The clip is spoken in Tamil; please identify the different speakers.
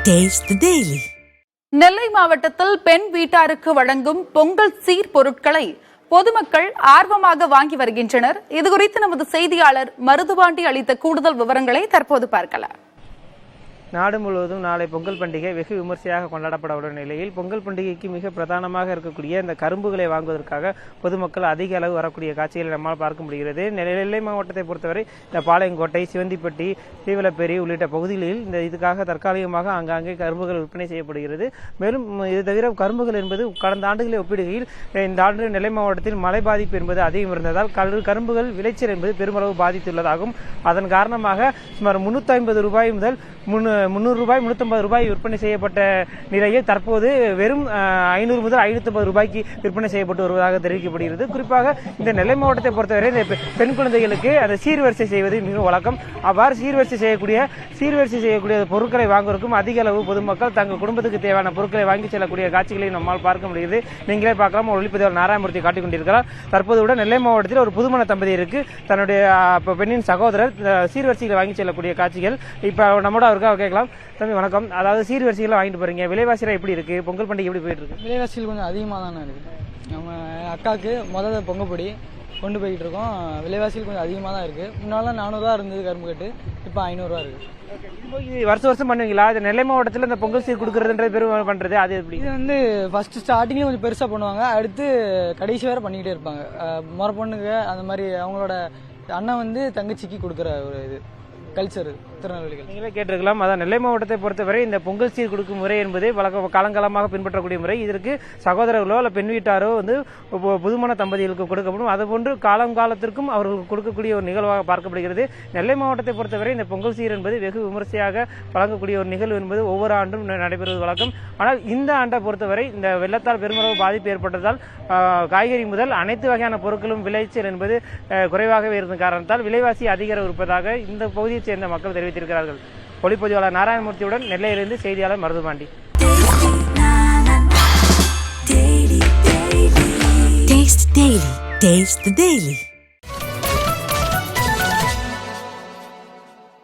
Speaker 1: Taste the Daily.
Speaker 2: நெல்லை மாவட்டத்தில் பெண் வீட்டாருக்கு வழங்கும் பொங்கல் சீர் பொருட்களை பொதுமக்கள் ஆர்வமாக வாங்கி வருகின்றனர். இதுகுறித்து நமது செய்தியாளர் மருதுபாண்டி அளித்த கூடுதல் விவரங்களை தற்போது பார்க்கலாம்.
Speaker 3: நாடு முழுவதும் நாளை பொங்கல் பண்டிகை வெகு விமர்சையாக கொண்டாடப்பட உள்ள நிலையில் பொங்கல் பண்டிகைக்கு மிக பிரதானமாக இருக்கக்கூடிய இந்த கரும்புகளை வாங்குவதற்காக பொதுமக்கள் அதிக அளவு வரக்கூடிய காட்சிகளை நம்மால் பார்க்க முடிகிறது. நெல்லை மாவட்டத்தை பொறுத்தவரை இந்த பாளையங்கோட்டை, சிவந்திப்பட்டி, தீவலப்பேரி உள்ளிட்ட பகுதிகளில் இந்த இதுக்காக தற்காலிகமாக ஆங்காங்கே கரும்புகள் விற்பனை செய்யப்படுகிறது. மேலும் இது தவிர கரும்புகள் என்பது கடந்த ஆண்டுகளை ஒப்பிடுகையில் இந்த ஆண்டு நெல்லை மாவட்டத்தில் மழை பாதிப்பு என்பது அதிகம் இருந்ததால் கரும்புகள் விளைச்சல் என்பது பெருமளவு பாதித்துள்ளதாகும். அதன் காரணமாக சுமார் 350 ரூபாய் முதல் 300 ரூபாய் 350 ரூபாய் விற்பனை செய்யப்பட்ட நிலையில் தற்போது வெறும் 500 முதல் 550 ரூபாய்க்கு விற்பனை செய்யப்பட்டு வருவதாக தெரிவிக்கப்படுகிறது. குறிப்பாக இந்த நெல்லை மாவட்டத்தை பொறுத்தவரை இந்த பெண் குழந்தைகளுக்கு அந்த சீர்வரிசை செய்வது மிக வழக்கம். அவ்வாறு சீர்வரிசை செய்யக்கூடிய பொருட்களை வாங்குவதற்கும் அதிக அளவு பொதுமக்கள் தங்கள் குடும்பத்துக்கு தேவையான பொருட்களை வாங்கி செல்லக்கூடிய காட்சிகளை நம்மால் பார்க்க முடிகிறது. நீங்களே பார்க்கலாம். ஒளிப்பதிவாளர் நாராயணமூர்த்தி காட்டிக் கொண்டிருக்கிறார். தற்போது கூட நெல்லை மாவட்டத்தில் ஒரு புதுமண தம்பதியருக்கு தன்னுடைய பெண்ணின் சகோதரர் சீர்வரிசைகளை வாங்கி செல்லக்கூடிய காட்சிகள் இப்ப நம்மோட அவருக்கு கேட்கலாம். தம்பி வணக்கம். அதாவது சீர்வரிசைகளை வாங்கிட்டு போறீங்க, விலைவாசிகள் எப்படி இருக்கு? பொங்கல் பண்டிகை எப்படி போயிட்டு இருக்கு?
Speaker 4: விலைவாசிகள் கொஞ்சம் அதிகமாக தானே இருக்கு. நம்ம அக்காவுக்கு முதல்ல பொங்கப்பொடி கொண்டு போயிட்டு இருக்கோம். விலைவாசிகள் கொஞ்சம் அதிகமாக தான் இருக்கு. முன்னால 400 ரூபா இருந்தது கரும்பு கட்டு, இப்போ 500 ரூபா இருக்கு.
Speaker 3: வருஷம் பண்ணுவீங்களா? இது நெல்லை மாவட்டத்தில் இந்த பொங்கல் சீர் கொடுக்கறதுன்றது பெரும் பண்றது அது எப்படி?
Speaker 4: இது வந்து ஃபர்ஸ்ட் ஸ்டார்டிங்ல கொஞ்சம் பெருசா பண்ணுவாங்க, அடுத்து கடைசி வரை பண்ணிக்கிட்டே இருப்பாங்க. முறை பொண்ணுங்க அந்த மாதிரி அவங்களோட அண்ணன் வந்து தங்கச்சிக்கு கொடுக்குற ஒரு இது கல்ச்சர் திருநெல்வேலிகள்.
Speaker 3: நீங்களே கேட்டிருக்கலாம். அதான் நெல்லை மாவட்டத்தை பொறுத்தவரை இந்த பொங்கல் சீர் கொடுக்கும் முறை என்பது காலங்காலமாக பின்பற்றக்கூடிய முறை. இதற்கு சகோதரர்களோ அல்ல பெண் வீட்டாரோ வந்து புதுமண தம்பதிகளுக்கு கொடுக்கப்படும். அதுபோன்று காலத்திற்கும் அவர்களுக்கு கொடுக்கக்கூடிய ஒரு நிகழ்வாக பார்க்கப்படுகிறது. நெல்லை மாவட்டத்தை பொறுத்தவரை இந்த பொங்கல் சீர் என்பது வெகு விமர்சையாக வழங்கக்கூடிய ஒரு நிகழ்வு என்பது ஒவ்வொரு ஆண்டும் நடைபெறுவது வழக்கம். ஆனால் இந்த ஆண்டை பொறுத்தவரை இந்த வெள்ளத்தால் பெருமளவு பாதிப்பு ஏற்பட்டதால் காய்கறி முதல் அனைத்து வகையான பொருட்களும் விளைச்சல் என்பது குறைவாகவே இருந்த காரணத்தால் விலைவாசி அதிகரிப்பு இருப்பதாக இந்த பகுதியை சேர்ந்த மக்கள் தெரிவித்திருக்கிறார்கள். ஒளிப்பதிவாளர் நாராயணமூர்த்தியுடன் நெல்லையிலிருந்து செய்தியாளர் மருதுபாண்டி.
Speaker 1: Taste the Daily.